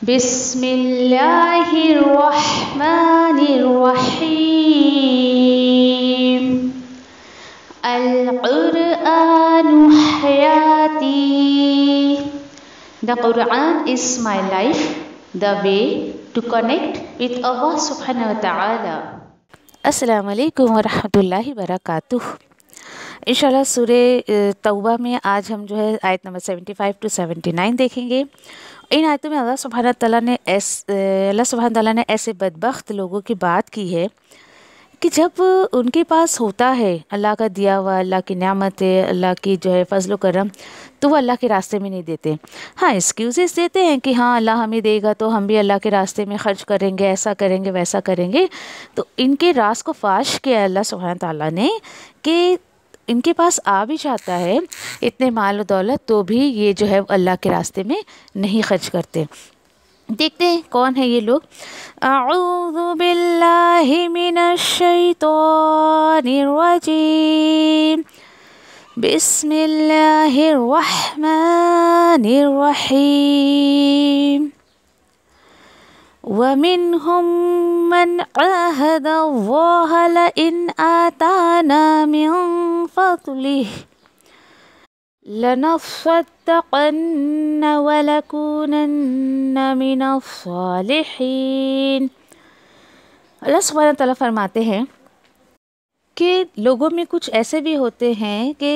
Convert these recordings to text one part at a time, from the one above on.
بسم اللہ الرحمن الرحیم القرآن حیاتی. The Quran is my life, the way to connect with Allah subhanahu wa ta'ala. السلام علیکم ورحمۃ اللہ وبرکاتہ. انشاءاللہ سورہ توبہ میں آج ہم جو ہے آیت نمبر 75 to 79 دیکھیں گے. ان آیتوں میں اللہ سبحانہ تعالیٰ نے ایسے بدبخت لوگوں کی بات کی ہے کہ جب ان کے پاس ہوتا ہے اللہ کا دیا ہوا، اللہ کی نعمت ہے، اللہ کی جو ہے فضل و کرم، تو وہ اللہ کے راستے میں نہیں دیتے. ہاں ایکسکیوزز دیتے ہیں کہ ہاں اللہ ہمیں دے گا تو ہم بھی اللہ کے راستے میں خرچ کریں گے، ایسا کریں گے ویسا کریں گے. تو ان کے راز کو فاش کیا اللہ سبحانہ تعالیٰ نے کہ ان کے پاس آ بھی جاتا ہے اتنے مال و دولت تو بھی یہ جو ہے اللہ کے راستے میں نہیں خرچ کرتے. دیکھتے ہیں کون ہے یہ لوگ. اعوذ باللہ من الشیطان الرجیم بسم اللہ الرحمن الرحیم. وَمِنْهُمْ مَنْ عَاهَدَ اللَّهَ لَئِنْ آتَانَا مِنْ فَضْلِهِ لَنَصَّدَّقَنَّ وَلَكُونَنَّ مِنَ الصَّالِحِينَ. اللہ سبحانہ تعالیٰ فرماتے ہیں کہ لوگوں میں کچھ ایسے بھی ہوتے ہیں کہ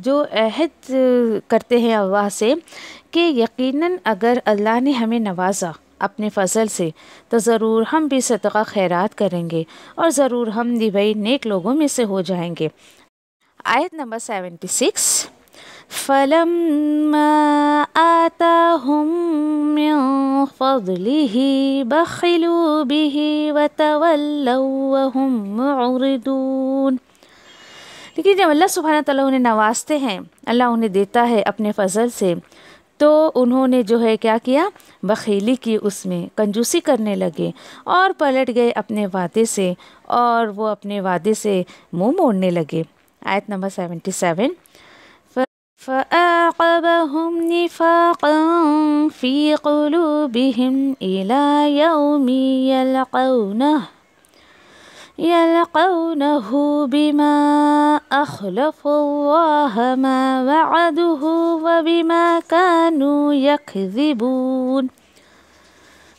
جو عہد کرتے ہیں اللہ سے کہ یقیناً اگر اللہ نے ہمیں نوازا اپنے فضل سے تو ضرور ہم بھی صدقہ خیرات کریں گے اور ضرور ہم بھی بھائی نیک لوگوں میں سے ہو جائیں گے. آیت نمبر 76. فَلَمَّا آتَاهُم مِّن فَضْلِهِ بَخِلُوا بِهِ وَتَوَلَّوْا وَهُم مُّعْرِضُونَ. لیکن جب اللہ سبحانہ تعالیٰ انہیں نوازتے ہیں، اللہ انہیں دیتا ہے اپنے فضل سے، تو انہوں نے جو ہے کیا کیا؟ بخیلی کی، اس میں کنجوسی کرنے لگے اور پلٹ گئے اپنے وعدے سے اور وہ اپنے وعدے سے منہ موڑنے لگے. آیت نمبر 77. فَأَعْقَبَهُمْ نِفَاقًا فِي قُلُوبِهِمْ إِلَى يَوْمِ يَلْقَوْنَهُ بِمَا أَخْلَفُوا اللَّهَ مَا وَعَدُوهُ وَبِمَا كَانُوا يَكْذِبُونَ.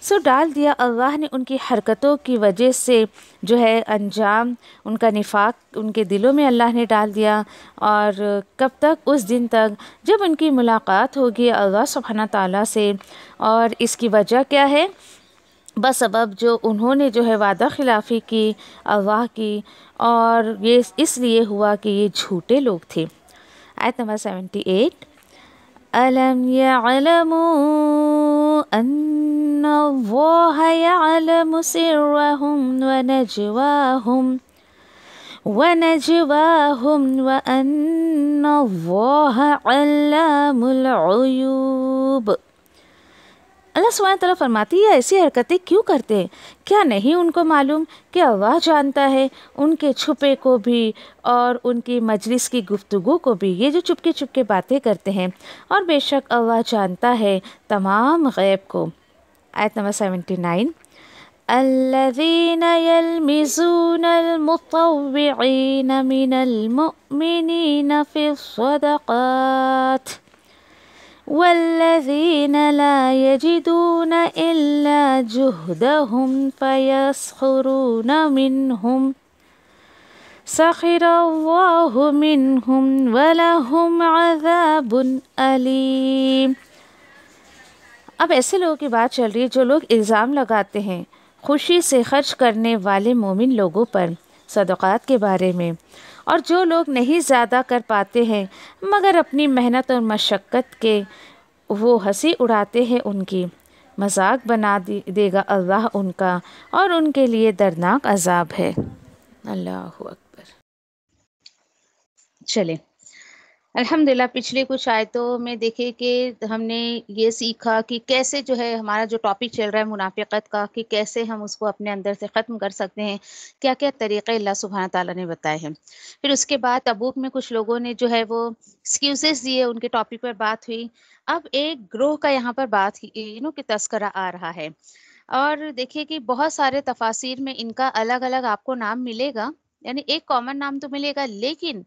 سو ڈال دیا اللہ نے ان کی حرکتوں کی وجہ سے جو ہے انجام، ان کا نفاق ان کے دلوں میں اللہ نے ڈال دیا. اور کب تک؟ اس دن تک جب ان کی ملاقات ہوگی اللہ سبحانہ تعالیٰ سے. اور اس کی وجہ کیا ہے؟ بسبب جو انہوں نے جو ہے وعدہ خلافی کی اللہ کی، اور یہ اس لیے ہوا کہ یہ جھوٹے لوگ تھے. آیت نمبر 78. أَلَمْ يَعْلَمُوا أَنَّ اللَّهَ يَعْلَمُ سِرَّهُمْ وَنَجْوَاهُمْ وَأَنَّ اللَّهَ عَلَّامُ الْغُيُوبِ. اللہ سبحانہ تعالیٰ فرماتی ہے ایسی حرکتیں کیوں کرتے ہیں؟ کیا نہیں ان کو معلوم کہ اللہ جانتا ہے ان کے چھپے کو بھی اور ان کی مجلس کی گفتگو کو بھی، یہ جو چپکے چپکے باتیں کرتے ہیں، اور بے شک اللہ جانتا ہے تمام غیب کو. آیت نمبر 79. الذین یلمزون المطوعین من المؤمنین فی الصدقات والذین لا یجدون الا جہدهم فیسخرون منہم سخر اللہ منہم ولہم عذاب علیم. اب ایسے لوگوں کی بات چل رہی ہے جو لوگ الزام لگاتے ہیں خوشی سے خرچ کرنے والے مومن لوگوں پر صدقات کے بارے میں، اور جو لوگ نہیں زیادہ کر پاتے ہیں مگر اپنی محنت اور مشقت کے وہ ہنسی اڑاتے ہیں، ان کی مذاق بنا دے گا اللہ ان کا، اور ان کے لیے دردناک عذاب ہے. اللہ اکبر. چلیں الحمدللہ پچھلے کچھ آیتوں میں دیکھے کہ ہم نے یہ سیکھا کہ کیسے جو ہے ہمارا جو ٹاپک چل رہا ہے منافقت کا، کہ کیسے ہم اس کو اپنے اندر سے ختم کر سکتے ہیں، کیا کیا طریقے اللہ سبحانہ تعالیٰ نے بتائے ہیں. پھر اس کے بعد تبوک میں کچھ لوگوں نے جو ہے وہ ایکسکیوزز دیے، ان کے ٹاپک پر بات ہوئی. اب ایک گروہ کا یہاں پر بات کہ تذکرہ آ رہا ہے، اور دیکھیے کہ بہت سارے تفاسیر میں ان کا الگ الگ آپ کو نام ملے گا، یعنی ایک کامن نام تو ملے گا، لیکن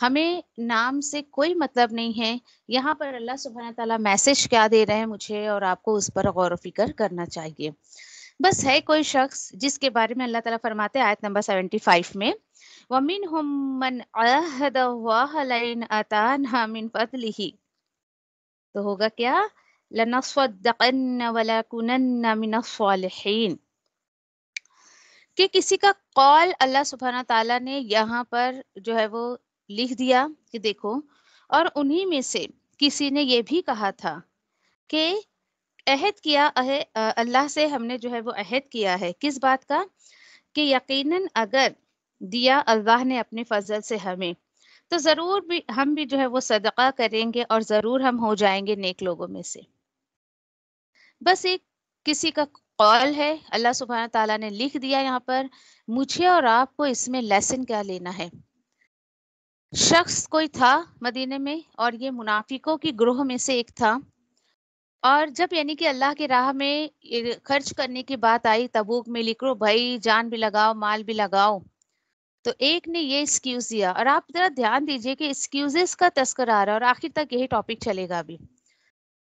ہمیں نام سے کوئی مطلب نہیں ہے۔ یہاں پر اللہ سبحانہ تعالیٰ میسج کیا دے رہے ہیں مجھے اور آپ کو، اس پر غور و فکر کرنا چاہیے۔ بس ہے کوئی شخص جس کے بارے میں اللہ تعالیٰ فرماتے ہیں آیت نمبر 75 میں، وَمِنْهُمْ مَنْ عَاهَدَ اللَّهَ لَئِنْ آتَانَا مِنْ فَضْلِهِ، تو ہوگا کیا؟ لَنَصَّدَّقَنَّ وَلَنَكُونَنَّ مِنَ الصَّالِحِينَ، کہ کسی کا قول اللہ سبحانہ تعالیٰ نے یہاں پر جو ہے وہ لکھ دیا کہ دیکھو، اور انہی میں سے کسی نے یہ بھی کہا تھا کہ عہد کیا ہے اللہ سے، ہم نے جو ہے وہ عہد کیا ہے کس بات کا؟ کہ یقیناً اگر دیا اللہ نے اپنے فضل سے ہمیں، تو ضرور بھی ہم بھی جو ہے وہ صدقہ کریں گے، اور ضرور ہم ہو جائیں گے نیک لوگوں میں سے۔ بس ایک کسی کا قول ہے، اللہ سبحانہ تعالیٰ نے لکھ دیا یہاں پر، مجھے اور آپ کو اس میں لیسن کیا لینا ہے؟ شخص کوئی تھا مدینے میں، اور یہ منافقوں کی گروہ میں سے ایک تھا، اور جب یعنی کہ اللہ کی راہ میں خرچ کرنے کی بات آئی، تبوک میں لکھو بھائی جان بھی لگاؤ مال بھی لگاؤ، تو ایک نے یہ ایکسکیوز دیا، اور آپ ذرا دھیان دیجئے کہ ایکسکیوزز کا تذکرہ آ رہا ہے، اور آخر تک یہی ٹاپک چلے گا ابھی،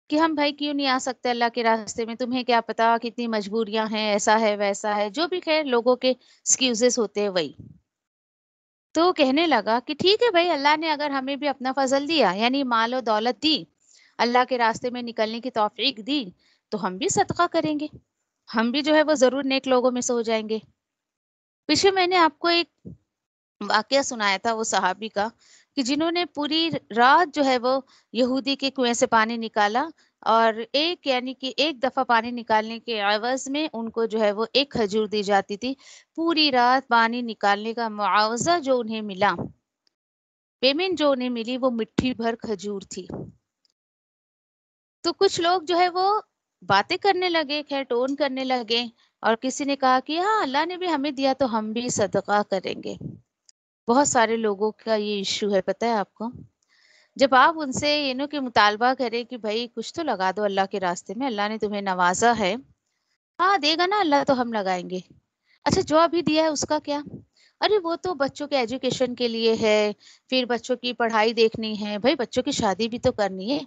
کہ ہم بھائی کیوں نہیں آ سکتے اللہ کے راستے میں، تمہیں کیا پتا کتنی مجبوریاں ہیں، ایسا ہے ویسا ہے، جو بھی خیر لوگوں کے ایکسکیوزز ہوتے ہیں وہی۔ تو کہنے لگا کہ ٹھیک ہے بھائی، اللہ نے اگر ہمیں بھی اپنا فضل دیا، یعنی مال و دولت دی، اللہ کے راستے میں نکلنے کی توفیق دی، تو ہم بھی صدقہ کریں گے، ہم بھی جو ہے وہ ضرور نیک لوگوں میں سے ہو جائیں گے۔ پیچھے میں نے آپ کو ایک واقعہ سنایا تھا وہ صحابی کا، کہ جنہوں نے پوری رات جو ہے وہ یہودی کے کنویں سے پانی نکالا، اور یعنی کہ ایک دفعہ پانی نکالنے کے عوض میں ان کو جو ہے وہ ایک کھجور دی جاتی تھی۔ پوری رات پانی نکالنے کا معاوضہ جو انہیں ملا، پیمنٹ جو انہیں ملی، وہ مٹھی بھر کھجور تھی۔ تو کچھ لوگ جو ہے وہ باتیں کرنے لگے، خیر ٹون کرنے لگے، اور کسی نے کہا کہ ہاں اللہ نے بھی ہمیں دیا تو ہم بھی صدقہ کریں گے۔ بہت سارے لوگوں کا یہ ایشو ہے، پتہ ہے آپ کو؟ جب آپ ان سے کہ مطالبہ کریں کہ بھائی کچھ تو لگا دو اللہ کے راستے میں، اللہ نے تمہیں نوازا ہے، ہاں دے گا نا اللہ تو ہم لگائیں گے۔ اچھا جو ابھی دیا ہے اس کا کیا؟ ارے وہ تو بچوں کے ایجوکیشن کے لیے ہے، پھر بچوں کی پڑھائی دیکھنی ہے، بھائی بچوں کی شادی بھی تو کرنی ہے،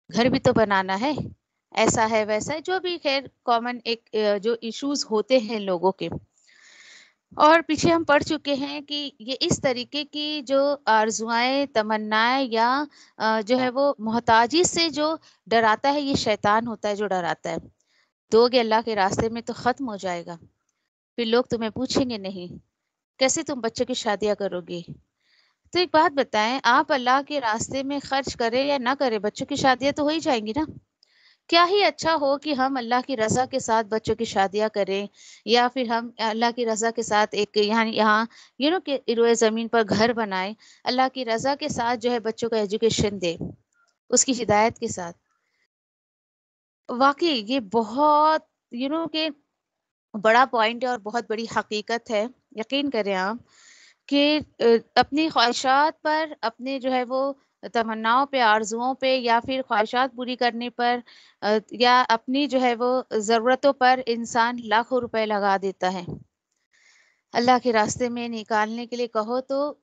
گھر بھی تو بنانا ہے، ایسا ہے ویسا ہے، جو بھی خیر کامن ایک جو ایشوز ہوتے ہیں لوگوں کے۔ اور پیچھے ہم پڑھ چکے ہیں کہ یہ اس طریقے کی جو آرزوائیں تمنائیں یا جو ہے وہ محتاجی سے جو ڈراتا ہے، یہ شیطان ہوتا ہے جو ڈراتا ہے۔ دو گے اللہ کے راستے میں تو ختم ہو جائے گا، پھر لوگ تمہیں پوچھیں گے نہیں کیسے تم بچوں کی شادیاں کرو گی۔ تو ایک بات بتائیں، آپ اللہ کے راستے میں خرچ کریں یا نہ کریں، بچوں کی شادیاں تو ہو ہی جائیں گی نا۔ کیا ہی اچھا ہو کہ ہم اللہ کی رضا کے ساتھ بچوں کی شادیاں کریں، یا پھر ہم اللہ کی رضا کے ساتھ ایک یہاں کہ روئے زمین پر گھر بنائیں، اللہ کی رضا کے ساتھ جو ہے بچوں کو ایجوکیشن دے، اس کی ہدایت کے ساتھ۔ واقعی یہ بہت کہ بڑا پوائنٹ ہے اور بہت بڑی حقیقت ہے۔ یقین کریں آپ کہ اپنی خواہشات پر، اپنے جو ہے وہ تمناؤں پہ، آرزوؤں پہ، یا پھر خواہشات پوری کرنے پر، یا اپنی جو ہے وہ ضرورتوں پر انسان لاکھوں روپے لگا دیتا ہے۔ اللہ کے راستے میں نکالنے کے لیے کہو تو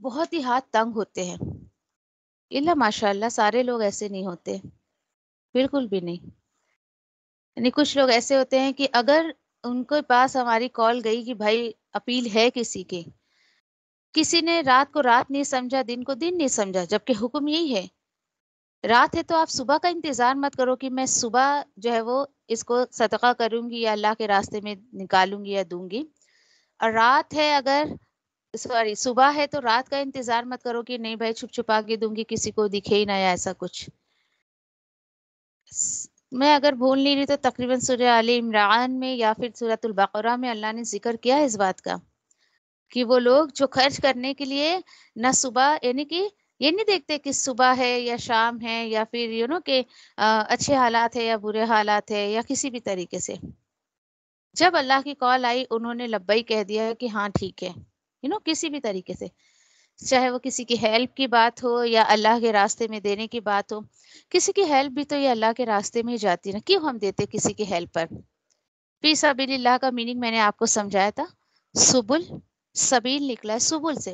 بہت ہی ہاتھ تنگ ہوتے ہیں۔ اللہ ماشاء اللہ سارے لوگ ایسے نہیں ہوتے، بالکل بھی نہیں۔ یعنی کچھ لوگ ایسے ہوتے ہیں کہ اگر ان کے پاس ہماری کال گئی کہ بھائی اپیل ہے کسی کی، کسی نے رات کو رات نہیں سمجھا، دن کو دن نہیں سمجھا، جبکہ حکم یہی ہے رات ہے تو آپ صبح کا انتظار مت کرو کہ میں صبح جو ہے وہ اس کو صدقہ کروں گی یا اللہ کے راستے میں نکالوں گی یا دوں گی، اور رات ہے اگر صبح ہے تو رات کا انتظار مت کرو کہ نہیں بھائی چھپ چھپا کے دوں گی، کسی کو دکھے ہی نہ یا ایسا کچھ۔ میں اگر بھول نہیں رہی تو تقریباً سورہ آل عمران میں یا پھر سورۃ البقرہ میں اللہ نے ذکر کیا ہے اس بات کا، کہ وہ لوگ جو خرچ کرنے کے لیے نہ صبح، یعنی کہ یہ نہیں دیکھتے کہ صبح ہے یا شام ہے یا پھر کہ اچھے حالات ہے یا برے حالات ہے یا کسی بھی طریقے سے، جب اللہ کی کال آئی انہوں نے لبیک کہہ دیا ہے کہ ہاں ٹھیک ہے، کسی بھی طریقے سے۔ چاہے وہ کسی کی ہیلپ کی بات ہو یا اللہ کے راستے میں دینے کی بات ہو. کسی کی ہیلپ بھی تو یہ اللہ کے راستے میں ہی جاتی نا. کیوں ہم دیتے کسی کی ہیلپ پر؟ فی سبیل اللہ کا میننگ میں نے آپ کو سمجھایا تھا. سبل، سبیل نکلا ہے سبل سے.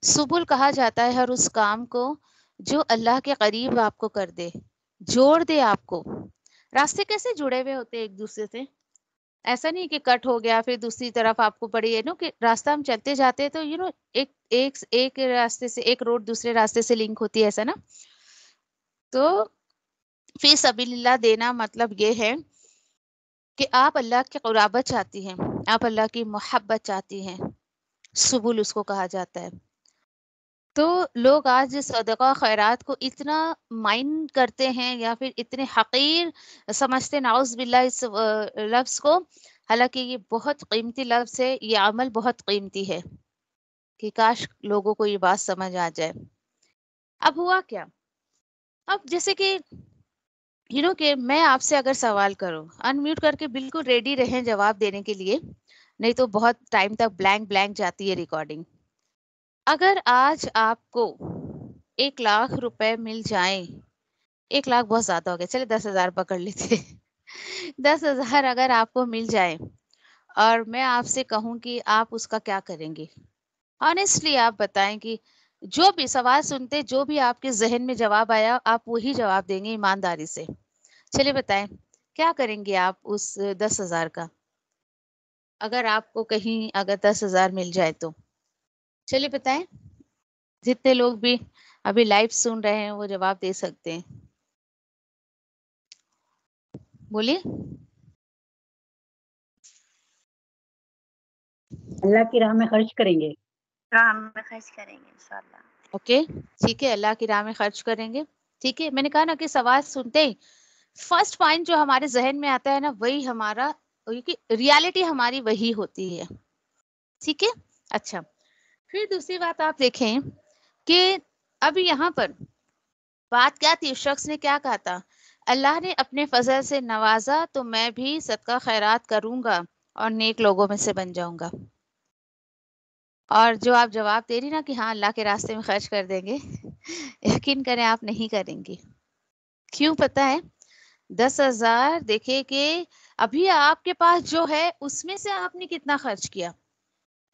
سبل کہا جاتا ہے ہر اس کام کو جو اللہ کے قریب آپ کو کر دے، جوڑ دے آپ کو. راستے کیسے جڑے ہوئے ہوتے ہیں ایک دوسرے سے؟ ایسا نہیں کہ کٹ ہو گیا پھر دوسری طرف آپ کو پڑی ہے کہ راستہ ہم چلتے جاتے ہیں تو ایک ایک ایک راستے سے ایک روڈ دوسرے راستے سے لنک ہوتی ہے، ایسا نا. تو فی سبیل اللہ دینا مطلب یہ ہے کہ آپ اللہ کی قرابت چاہتی ہیں، آپ اللہ کی محبت چاہتی ہیں. سبل اس کو کہا جاتا ہے. تو لوگ آج صدقہ خیرات کو اتنا مائنڈ کرتے ہیں یا پھر اتنے حقیر سمجھتے، نعوذ باللہ اس لفظ کو. حالانکہ یہ بہت قیمتی لفظ ہے، یہ عمل بہت قیمتی ہے کہ کاش لوگوں کو یہ بات سمجھ آ جائے. اب ہوا کیا؟ اب جیسے کہ کہ میں آپ سے اگر سوال کروں، انمیوٹ کر کے بالکل ریڈی رہیں جواب دینے کے لیے، نہیں تو بہت ٹائم تک بلینک بلینک جاتی ہے ریکارڈنگ. اگر آج آپ کو 1,00,000 روپے مل جائیں، 1,00,000 بہت زیادہ ہو گیا، چلے 10,000 پکڑ لیتے. 10,000 اگر آپ کو مل جائے اور میں آپ سے کہوں کہ آپ اس کا کیا کریں گے؟ آنیسٹلی آپ بتائیں کہ جو بھی سوال سنتے جو بھی آپ کے ذہن میں جواب آیا آپ وہی جواب دیں گے ایمانداری سے. چلیے بتائیں کیا کریں گے آپ اس 10,000 کا؟ اگر آپ کو کہیں اگر 10,000 مل جائے تو چلیے بتائیں. جتنے لوگ بھی ابھی لائیو سن رہے ہیں وہ جواب دے سکتے ہیں. بولیے. اللہ کی راہ میں خرچ کریں گے. انشاءاللہ. اوکے ٹھیک ہے، اللہ کی راہ میں خرچ کریں گے. ٹھیک ہے، میں نے کہا نا کہ سوال سنتے ہی فرسٹ پوائنٹ جو ہمارے ذہن میں آتا ہے نا وہی ہمارا ریالٹی ہماری وہی ہوتی ہے. ٹھیک ہے. اچھا پھر دوسری بات آپ دیکھیں کہ ابھی یہاں پر بات کیا تھی، اس شخص نے کیا کہا تھا؟ اللہ نے اپنے فضل سے نوازا تو میں بھی صدقہ خیرات کروں گا اور نیک لوگوں میں سے بن جاؤں گا. اور جو آپ جواب دے رہی نا کہ ہاں اللہ کے راستے میں خرچ کر دیں گے، یقین کریں آپ نہیں کریں گی. کیوں پتہ ہے؟ 10,000 دیکھیں کہ ابھی آپ کے پاس جو ہے اس میں سے آپ نے کتنا خرچ کیا،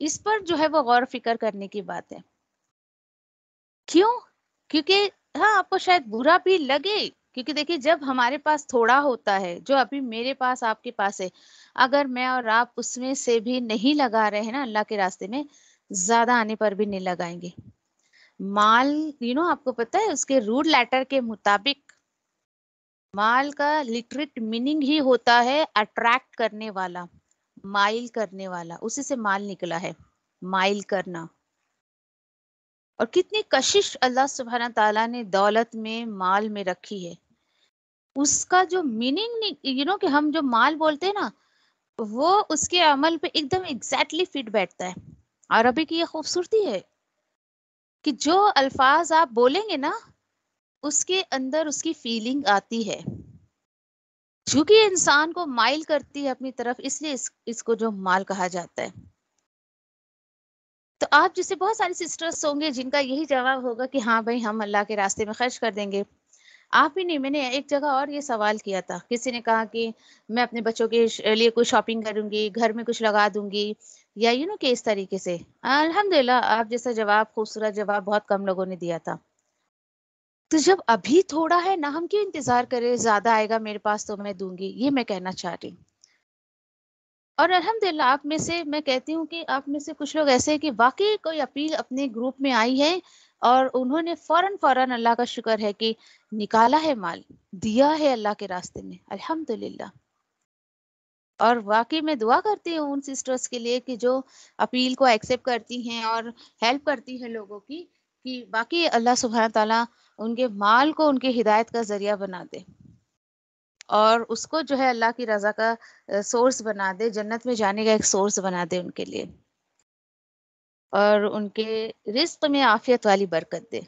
اس پر جو ہے وہ غور فکر کرنے کی بات ہے. کیوں؟ کیونکہ ہاں آپ کو شاید برا بھی لگے، کیونکہ دیکھیے جب ہمارے پاس تھوڑا ہوتا ہے، جو ابھی میرے پاس آپ کے پاس ہے، اگر میں اور آپ اس میں سے بھی نہیں لگا رہے ہیں نا اللہ کے راستے میں، زیادہ آنے پر بھی نہیں لگائیں گے. مال آپ کو پتہ ہے اس کے روٹ لیٹر کے مطابق مال کا لٹریٹ میننگ ہی ہوتا ہے اٹریکٹ کرنے والا، مائل کرنے والا. اسی سے مال نکلا ہے، مائل کرنا. اور کتنی کشش اللہ سبحانہ تعالیٰ نے دولت میں مال میں رکھی ہے. اس کا جو میننگ کہ ہم جو مال بولتے ہیں نا وہ اس کے عمل پہ ایک دم ایگزیکٹلی فٹ بیٹھتا ہے. عربی کی یہ خوبصورتی ہے کہ جو الفاظ آپ بولیں گے نا اس کے اندر اس کی فیلنگ آتی ہے. چونکہ انسان کو مائل کرتی ہے اپنی طرف، اس لیے اس کو جو مال کہا جاتا ہے. تو آپ جیسے بہت ساری سسٹرز ہوں گے جن کا یہی جواب ہوگا کہ ہاں بھائی ہم اللہ کے راستے میں خرچ کر دیں گے. آپ ہی نہیں، میں نے ایک جگہ اور یہ سوال کیا تھا، کسی نے کہا کہ میں اپنے بچوں کے لیے کوئی شاپنگ کروں گی، گھر میں کچھ لگا دوں گی، یا کہ اس طریقے سے. الحمدللہ آپ جیسا جواب، خوبصورت جواب بہت کم لوگوں نے دیا تھا. تو جب ابھی تھوڑا ہے نہ ہم کیوں انتظار کریں زیادہ آئے گا میرے پاس تو میں دوں گی. یہ میں کہنا چاہ رہی ہوں. اور الحمدللہ آپ میں سے میں کہتی ہوں کہ آپ میں سے کچھ لوگ ایسے ہیں کہ واقعی کوئی اپیل اپنے گروپ میں آئی ہے اور انہوں نے فوراً اللہ کا شکر ہے کہ نکالا ہے مال، دیا ہے اللہ کے راستے میں. الحمدللہ. اور واقعی میں دعا کرتی ہوں ان سسٹرز کے لیے کہ جو اپیل کو ایکسیپٹ کرتی ہیں اور ہیلپ کرتی ہیں لوگوں کی، کہ باقی اللہ سبحانہ تعالیٰ ان کے مال کو ان کی ہدایت کا ذریعہ بنا دے اور اس کو جو ہے اللہ کی رضا کا سورس بنا دے، جنت میں جانے کا ایک سورس بنا دے ان کے لیے، اور ان کے رزق میں عافیت والی برکت دے.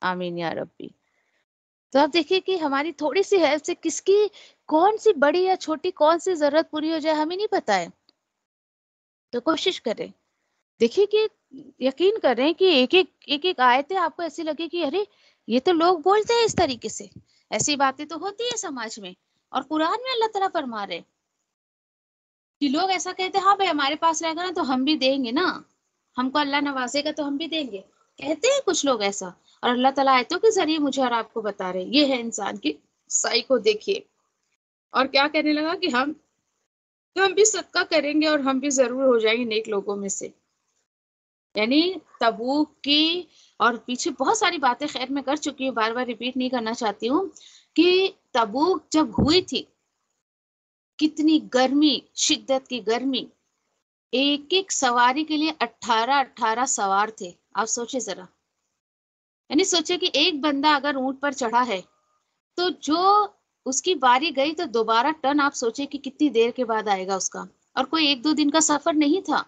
آمین یا ربی. تو آپ دیکھیے کہ ہماری تھوڑی سی ہیلپ سے کس کی کون سی بڑی یا چھوٹی کون سی ضرورت پوری ہو جائے ہمیں نہیں پتا ہے. تو کوشش کریں. دیکھیے کہ یقین کریں کہ ایک آیتیں آپ کو ایسی لگے کہ ارے یہ تو لوگ بولتے ہیں اس طریقے سے، ایسی باتیں تو ہوتی ہیں سماج میں، اور قرآن میں اللہ تعالیٰ فرما رہے کہ لوگ ایسا کہتے ہیں ہاں بھائی ہمارے پاس رہے گا نا تو ہم بھی دیں گے نا، ہم کو اللہ نوازے گا تو ہم بھی دیں گے، کہتے ہیں کچھ لوگ ایسا، اور اللہ تعالیٰ آیتوں کے ذریعے مجھے اور آپ کو بتا رہے یہ ہے انسان کی سائی کو دیکھیے، اور کیا کہنے لگا کہ ہم بھی صدقہ کریں گے اور ہم بھی ضرور ہو جائیں گے نیک لوگوں میں سے. یعنی تبوک کی، اور پیچھے بہت ساری باتیں خیر میں کر چکی ہوں، بار بار ریپیٹ نہیں کرنا چاہتی ہوں، کہ تبوک جب ہوئی تھی کتنی گرمی، شدت کی گرمی، ایک ایک سواری کے لیے 18 سوار تھے. آپ سوچے ذرا، یعنی سوچے کہ ایک بندہ اگر اونٹ پر چڑھا ہے تو جو اس کی باری گئی تو دوبارہ ٹرن آپ سوچے کہ کتنی دیر کے بعد آئے گا اس کا، اور کوئی 1-2 دن کا سفر نہیں تھا،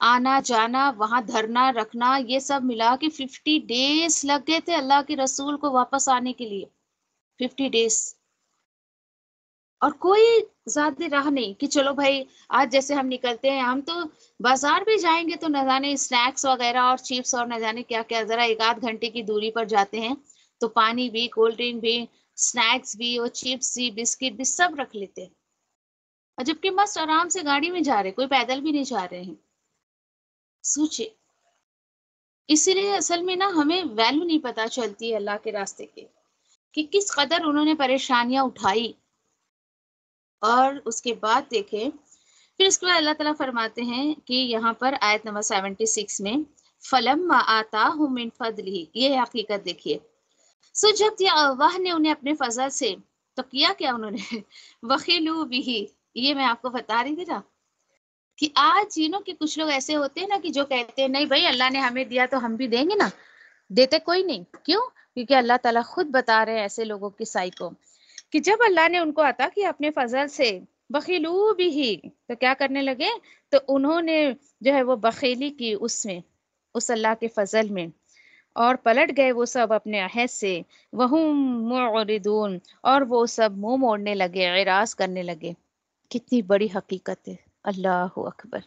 آنا جانا وہاں دھرنا رکھنا یہ سب ملا کے 50 ڈیز لگ گئے تھے اللہ کے رسول کو واپس آنے کے لیے. 50 ڈیز، اور کوئی زیادہ راہ نہیں کہ چلو بھائی آج جیسے ہم نکلتے ہیں، ہم تو بازار بھی جائیں گے تو نہ جانے اسنیکس وغیرہ اور چپس اور نہ جانے کیا کیا، ذرا 1-8 گھنٹے کی دوری پر جاتے ہیں تو پانی بھی، کولڈ ڈرنک بھی، اسنیکس بھی اور چپس بھی، بسکٹ بھی سب رکھ لیتے ہیں، اور جبکہ مست آرام سے گاڑی میں جا رہے، کوئی پیدل بھی نہیں جا رہے ہیں. سوچے، اسی لیے اصل میں نا ہمیں ویلیو نہیں پتا چلتی ہے اللہ کے راستے کے، کہ کس قدر انہوں نے پریشانیاں اٹھائی. اور اس کے بعد دیکھیں پھر اس کے بعد اللہ تعالیٰ فرماتے ہیں کہ یہاں پر آیت نمبر 76 میں فَلَمَّا آتَاهُم مِّن فَضْلِهِ، یہ حقیقت دیکھیے. سو جب دیا اللہ نے انہیں اپنے فضل سے تو کیا انہوں نے وَخِلُوا بِهِ، یہ میں آپ کو بتا رہی تھی نا کہ آج جنوں کے کچھ لوگ ایسے ہوتے ہیں نا کہ جو کہتے ہیں نہیں بھائی اللہ نے ہمیں دیا تو ہم بھی دیں گے نا، دیتے کوئی نہیں. کیوں؟ کیونکہ اللہ تعالیٰ خود بتا رہے ہیں ایسے لوگوں کی سائی کو کہ جب اللہ نے ان کو عطا کیا اپنے فضل سے، بخیلو بھی ہی، تو کیا کرنے لگے، تو انہوں نے جو ہے وہ بخیلی کی اس میں، اس اللہ کے فضل میں، اور پلٹ گئے وہ سب اپنے عہد سے، وہم معرضون، اور وہ سب منہ موڑنے لگے، اعراض کرنے لگے. کتنی بڑی حقیقت ہے، اللہ اکبر.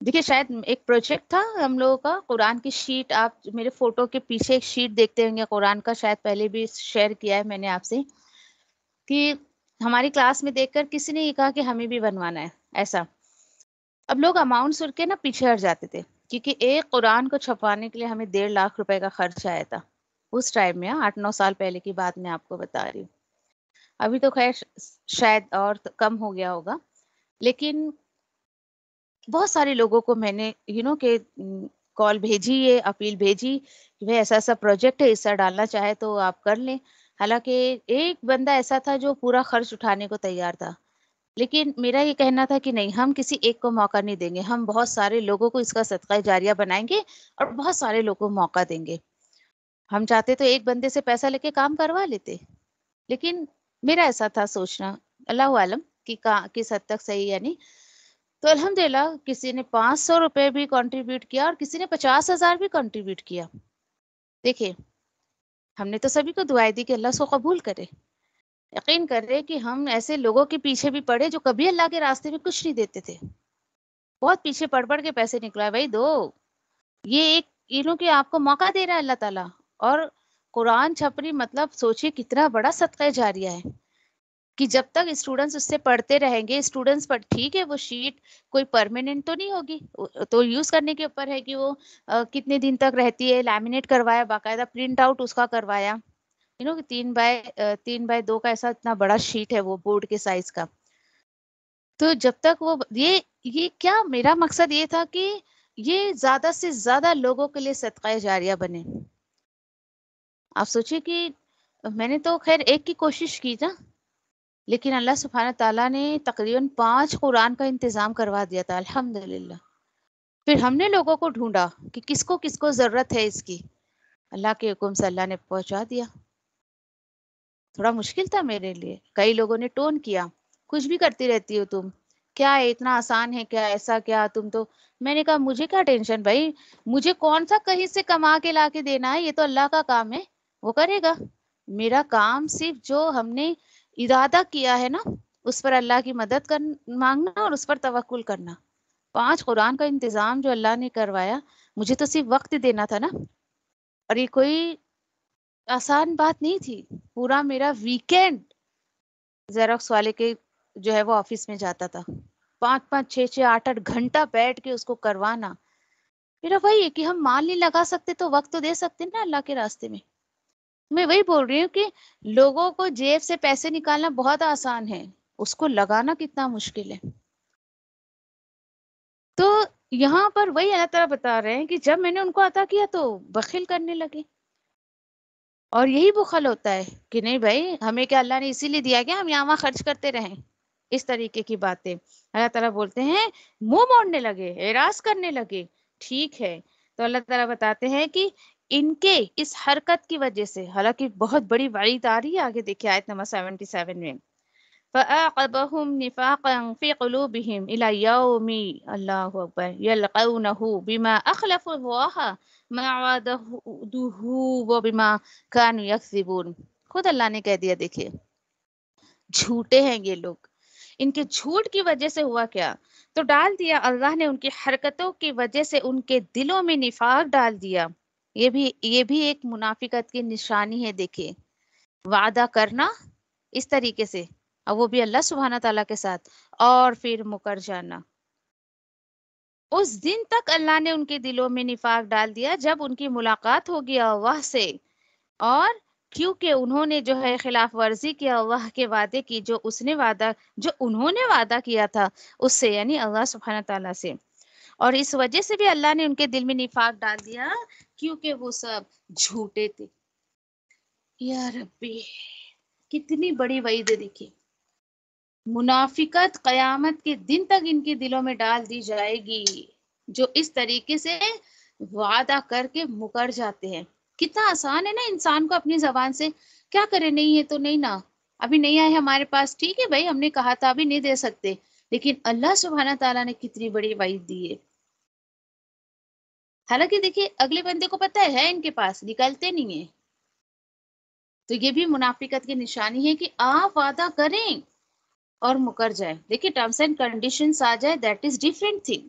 دیکھیے شاید ایک پروجیکٹ تھا ہم لوگوں کا، قرآن کی شیٹ، آپ میرے فوٹو کے پیچھے ایک شیٹ دیکھتے ہوں گے قرآن کا، شاید پہلے بھی شیئر کیا ہے میں نے آپ سے، کہ ہماری کلاس میں دیکھ کر کسی نے یہ کہا کہ ہمیں بھی بنوانا ہے ایسا. اب لوگ اماؤنٹ سن کے نا پیچھے ہٹ جاتے تھے، کیونکہ ایک قرآن کو چھپوانے کے لیے ہمیں 1.5 لاکھ روپے کا خرچ آیا تھا اس ٹائم میں، 8-9 سال پہلے کی بات میں آپ کو بتا رہی ہوں. ابھی تو خیر شاید اور کم ہو گیا ہوگا، لیکن بہت سارے لوگوں کو میں نے کہ کال بھیجی، یہ اپیل بھیجی کہ بھائی ایسا ایسا پروجیکٹ ہے، حصہ ڈالنا چاہے تو آپ کر لیں. حالانکہ ایک بندہ ایسا تھا جو پورا خرچ اٹھانے کو تیار تھا، لیکن میرا یہ کہنا تھا کہ نہیں، ہم کسی ایک کو موقع نہیں دیں گے، ہم بہت سارے لوگوں کو اس کا صدقہ جاریہ بنائیں گے اور بہت سارے لوگوں کو موقع دیں گے. ہم چاہتے تو ایک بندے سے پیسہ لے کے کام کروا لیتے، لیکن میرا ایسا تھا سوچنا، اللہ عالم کہ کس حد تک صحیح ہے نہیں. تو الحمدللہ کسی نے 500 روپے بھی کنٹریبیوٹ کیا اور کسی نے 50,000 بھی کنٹریبیوٹ کیا. دیکھیں ہم نے تو سبھی کو دعائیں دی کہ اللہ اس کو قبول کرے. یقین کر رہے کہ ہم ایسے لوگوں کے پیچھے بھی پڑے جو کبھی اللہ کے راستے میں کچھ نہیں دیتے تھے، بہت پیچھے پڑ کے پیسے نکلا بھائی دو. یہ ایک کہ آپ کو موقع دے رہا ہے اللہ تعالیٰ. اور قرآن چھپری مطلب سوچئے کتنا بڑا صدقہ جاریہ ہے کہ جب تک اسٹوڈنٹس اس سے پڑھتے رہیں گے، اسٹوڈنٹس پر ٹھیک ہے وہ شیٹ کوئی پرماننٹ تو نہیں ہوگی، تو یوز کرنے کے اوپر ہے کہ وہ کتنے دن تک رہتی ہے، لیمینیٹ کروایا، باقاعدہ پرنٹ آؤٹ اس کا کروایا، 3x2 کا ایسا اتنا بڑا شیٹ ہے وہ بورڈ کے سائز کا. تو جب تک وہ یہ کیا میرا مقصد یہ تھا کہ یہ زیادہ سے زیادہ لوگوں کے لیے صدقہ جاریہ بنے. آپ سوچیں کہ میں نے تو خیر ایک کی کوشش کی نا، لیکن اللہ سبحانہ تعالیٰ نے تقریباً 5 قرآن کا انتظام کروا دیا تھا الحمدللہ. پھر ہم نے لوگوں کو ڈھونڈا کہ کس کو ضرورت ہے اس کی، اللہ کے حکم سے اللہ نے پہنچا دیا. تھوڑا مشکل تھا میرے لیے، کئی لوگوں نے ٹون کیا، کچھ بھی کرتی رہتی ہو تم، کیا اتنا آسان ہے کیا، ایسا کیا تم تو. میں نے کہا مجھے کیا ٹینشن بھائی، مجھے کون سا کہیں سے کما کے لا کے دینا ہے، یہ تو اللہ کا کام ہے، وہ کرے گا. میرا کام صرف جو ہم نے ارادہ کیا ہے نا اس پر اللہ کی مدد مانگنا اور اس پر توکل کرنا. 5 قرآن کا انتظام جو اللہ نے کروایا، مجھے تو صرف وقت دینا تھا نا، اور یہ کوئی آسان بات نہیں تھی. پورا میرا ویکینڈ زیروکس والے کے جو ہے وہ آفس میں جاتا تھا، 5 6 8 گھنٹہ بیٹھ کے اس کو کروانا. میرا وہی ہے کہ ہم مال نہیں لگا سکتے تو وقت تو دے سکتے نا اللہ کے راستے میں. میں وہی بول رہی ہوں کہ لوگوں کو جیب سے پیسے نکالنا بہت آسان ہے، اس کو لگانا کتنا مشکل ہے. تو یہاں پر وہی اللہ تعالیٰ بتا رہے ہیں کہ جب میں نے ان کو عطا کیا تو بخیل کرنے لگے. اور یہی بخل ہوتا ہے کہ نہیں بھائی، ہمیں کیا اللہ نے اسی لیے دیا کیا ہم یہاں وہاں خرچ کرتے رہیں. اس طریقے کی باتیں اللہ تعالیٰ بولتے ہیں، منہ موڑنے لگے، اعراض کرنے لگے. ٹھیک ہے، تو اللہ تعالیٰ بتاتے ہیں کہ ان کے اس حرکت کی وجہ سے، حالانکہ بہت بڑی وعید آ رہی ہے آگے دیکھیے آیت نمبر 77 میں، فَأَعْقَبَهُمْ نِفَاقًا فِي قُلُوبِهِمْ إِلَى يَوْمِ اللہ اکبر يَلْقَوْنَهُ بِمَا أَخْلَفُوا اللَّهَ مَا وَعَدَهُ وَبِمَا كَانُوا يَكْذِبُونَ. خود اللہ نے کہہ دیا، دیکھیے جھوٹے ہیں یہ لوگ. ان کے جھوٹ کی وجہ سے ہوا کیا؟ تو ڈال دیا اللہ نے ان کی حرکتوں کی وجہ سے ان کے دلوں میں نفاق ڈال دیا. یہ بھی ایک منافقت کی نشانی ہے. دیکھیے وعدہ کرنا اس طریقے سے، اور وہ بھی اللہ سبحانہ تعالیٰ کے ساتھ، اور پھر مکر جانا. اس دن تک اللہ نے ان کے دلوں میں نفاق ڈال دیا جب ان کی ملاقات ہوگی اللہ سے، اور کیونکہ انہوں نے جو ہے خلاف ورزی کیا اللہ کے وعدے کی جو انہوں نے وعدہ کیا تھا اس سے، یعنی اللہ سبحانہ تعالیٰ سے. اور اس وجہ سے بھی اللہ نے ان کے دل میں نفاق ڈال دیا کیونکہ وہ سب جھوٹے تھے. یا ربی کتنی بڑی وعید ہے. دیکھیے منافقت قیامت کے دن تک ان کے دلوں میں ڈال دی جائے گی، جو اس طریقے سے وعدہ کر کے مکر جاتے ہیں. کتنا آسان ہے نا انسان کو اپنی زبان سے کیا کرے، نہیں ہے تو نہیں نا، ابھی نہیں آئے ہمارے پاس، ٹھیک ہے بھائی ہم نے کہا تھا ابھی نہیں دے سکتے. لیکن اللہ سبحانہ تعالیٰ نے کتنی بڑی وعید دی ہے. حالانکہ دیکھیے اگلے بندے کو پتہ ہے ان کے پاس نکلتے نہیں ہیں. تو یہ بھی منافقت کی نشانی ہے کہ آپ وعدہ کریں اور مکر جائیں. دیکھیے ٹرمز اینڈ کنڈیشنز آ جائے دیٹ از ڈیفرنٹ تھنگ.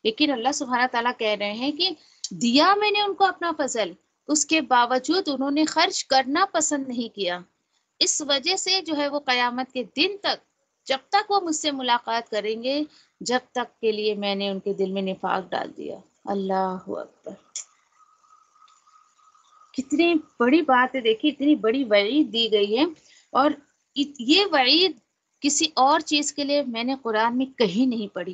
لیکن اللہ سبحانہ تعالیٰ کہہ رہے ہیں کہ دیا میں نے ان کو اپنا فضل، اس کے باوجود انہوں نے خرچ کرنا پسند نہیں کیا. اس وجہ سے جو ہے وہ قیامت کے دن تک، جب تک وہ مجھ سے ملاقات کریں گے، جب تک کے لیے میں نے ان کے دل میں نفاق ڈال دیا. اللہ اکبر کتنی بڑی بات ہے. دیکھیے اتنی بڑی وعید دی گئی ہے، اور یہ وعید کسی اور چیز کے لیے میں نے قرآن میں کہیں نہیں پڑھی.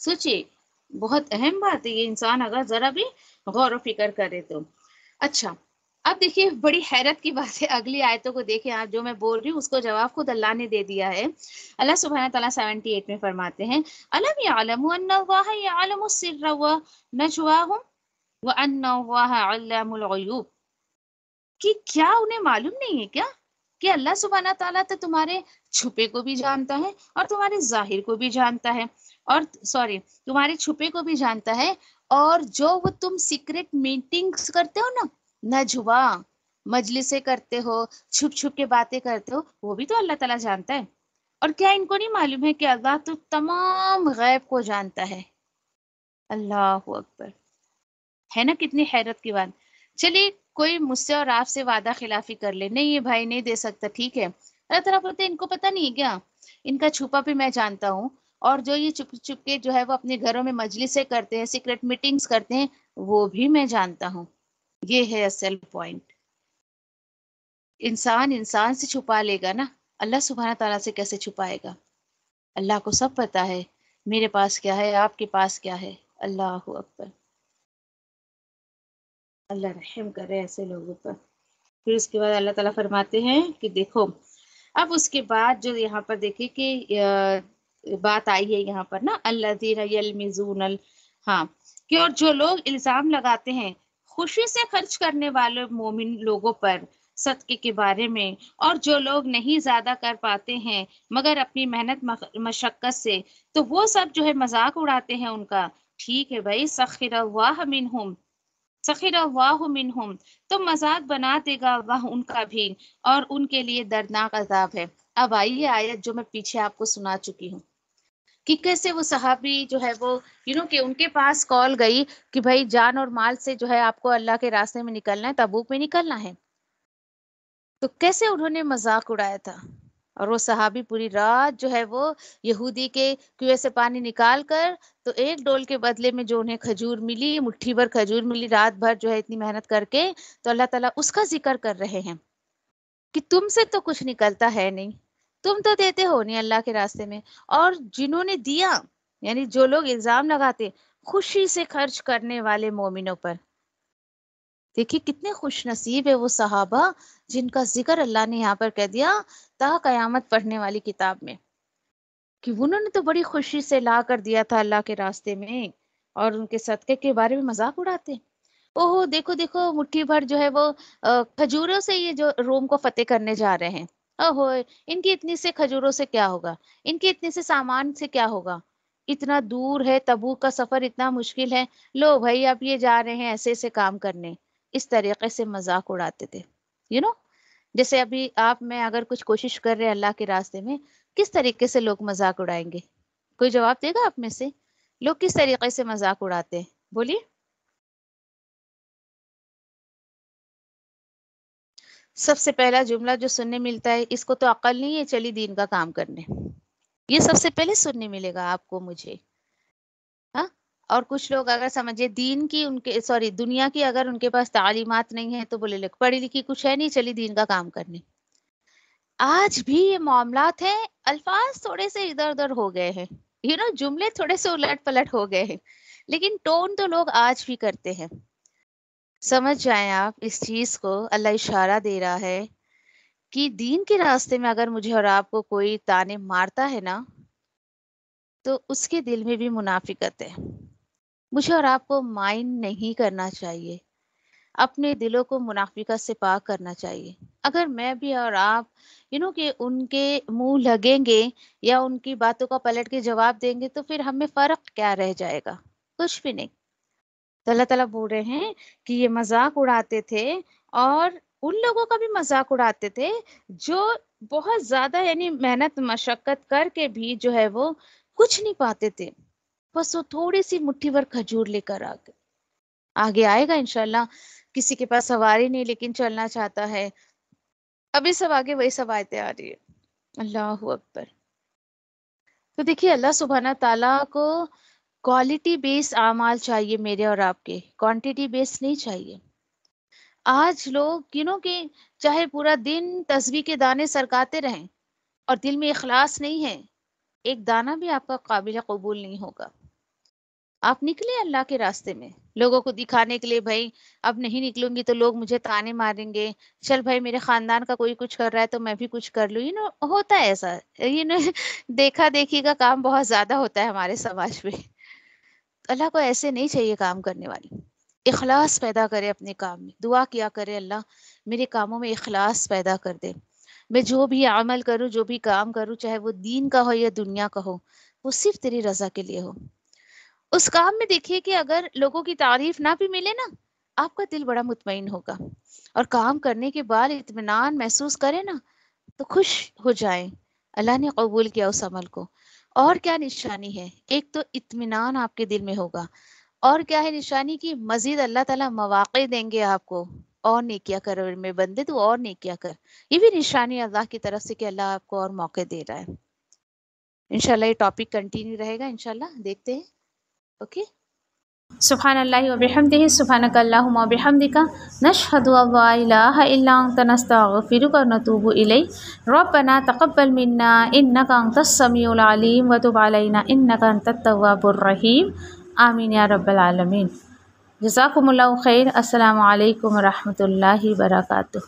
سوچئے بہت اہم بات ہے یہ، انسان اگر ذرا بھی غور و فکر کرے تو. اچھا اب دیکھیے بڑی حیرت کی بات ہے، اگلی آیتوں کو دیکھیں آپ. جو میں بول رہی ہوں اس کو جواب خود اللہ نے دے دیا ہے. اللہ سبحانہ تعالیٰ 78 میں فرماتے ہیں، أَلَمْ يَعْلَمُوا أَنَّ اللَّهَ يَعْلَمُ السِّرَّ وَنَجْوَاهُمْ وَأَنَّ اللَّهَ عَلَّامُ الْغُيُوبِ. کہ کیا انہیں معلوم نہیں ہے کیا کہ اللہ سبحانہ تعالیٰ تو تمہارے چھپے کو بھی جانتا ہے اور تمہارے ظاہر کو بھی جانتا ہے، اور تمہارے چھپے کو بھی جانتا ہے، اور جو وہ تم سیکرٹ میٹنگز کرتے ہو نا، نجوا مجلسیں کرتے ہو، چھپ چھپ کے باتیں کرتے ہو، وہ بھی تو اللہ تعالیٰ جانتا ہے. اور کیا ان کو نہیں معلوم ہے کہ اللہ تو تمام غیب کو جانتا ہے. اللہ اکبر ہے نا کتنی حیرت کی بات. چلیے کوئی مجھ سے اور آپ سے وعدہ خلافی کر لے، نہیں یہ بھائی نہیں دے سکتا، ٹھیک ہے. اللہ تعالیٰ بولتے ہیں ان کو پتہ نہیں ہے کیا، ان کا چھپا بھی میں جانتا ہوں، اور جو یہ چپ چپ کے جو ہے وہ اپنے گھروں میں مجلسیں کرتے ہیں، سیکرٹ میٹنگز کرتے ہیں، وہ بھی میں جانتا ہوں. یہ ہے اصل پوائنٹ. انسان سے چھپا لے گا نا، اللہ سبحانہ تعالیٰ سے کیسے چھپائے گا؟ اللہ کو سب پتہ ہے میرے پاس کیا ہے، آپ کے پاس کیا ہے. اللہ اکبر اللہ رحم کرے ایسے لوگوں پر. پھر اس کے بعد اللہ تعالیٰ فرماتے ہیں کہ دیکھو اب اس کے بعد جو یہاں پر دیکھیں کہ بات آئی ہے یہاں پر نا، الذین یلمزون ہاں، کہ اور جو لوگ الزام لگاتے ہیں خوشی سے خرچ کرنے والے مومن لوگوں پر صدقے کے بارے میں، اور جو لوگ نہیں زیادہ کر پاتے ہیں مگر اپنی محنت مشقت سے، تو وہ سب جو ہے مذاق اڑاتے ہیں ان کا. ٹھیک ہے بھائی، سخر اللہ منہم، سخر اللہ منہم، تو مذاق بنا دے گا اللہ ان کا بھی، اور ان کے لیے دردناک عذاب ہے. اب آئیے آیت جو میں پیچھے آپ کو سنا چکی ہوں. کہ کیسے وہ صحابی جو ہے وہ کہ ان کے پاس کال گئی کہ بھائی جان اور مال سے جو ہے آپ کو اللہ کے راستے میں نکلنا ہے، تبوک میں نکلنا ہے، تو کیسے انہوں نے مذاق اڑایا تھا. اور وہ صحابی پوری رات جو ہے وہ یہودی کے کنویں سے پانی نکال کر، تو ایک ڈول کے بدلے میں جو انہیں کھجور ملی، مٹھی بھر کھجور ملی رات بھر جو ہے اتنی محنت کر کے، تو اللہ تعالیٰ اس کا ذکر کر رہے ہیں کہ تم سے تو کچھ نکلتا ہے نہیں، تم تو دیتے ہو نہیں اللہ کے راستے میں. اور جنہوں نے دیا، یعنی جو لوگ الزام لگاتے خوشی سے خرچ کرنے والے مومنوں پر، دیکھیے کتنے خوش نصیب ہے وہ صحابہ جن کا ذکر اللہ نے یہاں پر کہہ دیا تا قیامت پڑھنے والی کتاب میں، کہ انہوں نے تو بڑی خوشی سے لا کر دیا تھا اللہ کے راستے میں، اور ان کے صدقے کے بارے میں مذاق اڑاتے. اوہ دیکھو دیکھو مٹھی بھر جو ہے وہ کھجوروں سے یہ جو روم کو فتح کرنے جا رہے ہیں، اوہو ان کی اتنی سے کھجوروں سے کیا ہوگا، ان کی اتنے سے سامان سے کیا ہوگا، اتنا دور ہے، تبوک کا سفر اتنا مشکل ہے، لو بھائی اب یہ جا رہے ہیں ایسے ایسے کام کرنے. اس طریقے سے مذاق اڑاتے تھے. جیسے ابھی آپ میں اگر کچھ کوشش کر رہے اللہ کے راستے میں، کس طریقے سے لوگ مذاق اڑائیں گے؟ کوئی جواب دے گا آپ میں سے؟ لوگ کس طریقے سے مذاق اڑاتے ہیں؟ بولیے. سب سے پہلا جملہ جو سننے ملتا ہے، اس کو تو عقل نہیں ہے، چلی دین کا کام کرنے. یہ سب سے پہلے سننے ملے گا آپ کو، مجھے. ہاں. اور کچھ لوگ اگر سمجھے دین کی دنیا کی اگر ان کے پاس تعلیمات نہیں ہے تو بولے لے پڑھی لکھی کچھ ہے نہیں، چلی دین کا کام کرنے. آج بھی یہ معاملات ہیں، الفاظ تھوڑے سے ادھر ادھر ہو گئے ہیں، جملے تھوڑے سے الٹ پلٹ ہو گئے ہیں، لیکن ٹون تو لوگ آج بھی کرتے ہیں. سمجھ جائیں آپ اس چیز کو، اللہ اشارہ دے رہا ہے کہ دین کے راستے میں اگر مجھے اور آپ کو کوئی تانے مارتا ہے نا، تو اس کے دل میں بھی منافقت ہے. مجھے اور آپ کو مائنڈ نہیں کرنا چاہیے، اپنے دلوں کو منافقت سے پاک کرنا چاہیے. اگر میں بھی اور آپ کہ ان کے منہ لگیں گے یا ان کی باتوں کا پلٹ کے جواب دیں گے، تو پھر ہمیں فرق کیا رہ جائے گا؟ کچھ بھی نہیں. تو اللہ تعالیٰ بول رہے ہیں کہ یہ مذاق اڑاتے تھے، اور ان لوگوں کا بھی مذاق اڑاتے تھے جو بہت زیادہ یعنی محنت مشقت کر کے بھی جو ہے وہ کچھ نہیں پاتے تھے، بس وہ تھوڑی سی مٹھی بھر کھجور لے کر آگے آئے گا انشاءاللہ. کسی کے پاس سواری نہیں لیکن چلنا چاہتا ہے، ابھی سب آگے وہی سب آیتیں آ رہی ہے. اللہ اکبر. تو دیکھیے اللہ سبحانہ تعالیٰ کو کوالٹی بیس اعمال چاہیے میرے اور آپ کے، کوانٹیٹی بیس نہیں چاہیے. آج لوگ کہ چاہے پورا دن تسبیح کے دانے سرکاتے رہیں اور دل میں اخلاص نہیں ہے، ایک دانہ بھی آپ کا قابل قبول نہیں ہوگا. آپ نکلے اللہ کے راستے میں لوگوں کو دکھانے کے لیے، بھائی اب نہیں نکلوں گی تو لوگ مجھے تانے ماریں گے، چل بھائی میرے خاندان کا کوئی کچھ کر رہا ہے تو میں بھی کچھ کر لوں. ہوتا ہے ایسا، دیکھا دیکھی کا کام بہت زیادہ ہوتا ہے ہمارے سماج میں. اللہ کو ایسے نہیں چاہیے کام کرنے والی. اخلاص پیدا کرے اپنے کام میں، دعا کیا کرے اللہ میرے کاموں میں اخلاص پیدا کر دے. میں جو بھی عمل کروں، جو بھی کام کروں، چاہے وہ دین کا ہو یا دنیا کا ہو، وہ صرف تیری رضا کے لیے ہو. اس کام میں دیکھیے کہ اگر لوگوں کی تعریف نہ بھی ملے نا، آپ کا دل بڑا مطمئن ہوگا، اور کام کرنے کے بعد اطمینان محسوس کرے نا تو خوش ہو جائیں اللہ نے قبول کیا اس عمل کو. اور کیا نشانی ہے؟ ایک تو اطمینان آپ کے دل میں ہوگا، اور کیا ہے نشانی کی مزید اللہ تعالیٰ مواقع دیں گے آپ کو، اور نیکیاں کر میں بندے تو اور نیکیاں کر. یہ بھی نشانی اللہ کی طرف سے کہ اللہ آپ کو اور موقع دے رہا ہے. انشاءاللہ یہ ٹاپک کنٹینیو رہے گا، انشاءاللہ دیکھتے ہیں. اوکے. سبحان اللہ و بحمدہ، سبحانک اللہم و بحمدک، نشہد ان لا الہ الا انت، نستغفرک و نتوب الیک. ربنا تقبل منا انک انت السمیع العلیم وتب علینا انک انت التواب الرحیم. آمین یا رب العالمین. جزاکم اللہ خیر. السلام علیکم و رحمۃ اللہ وبرکاتہ.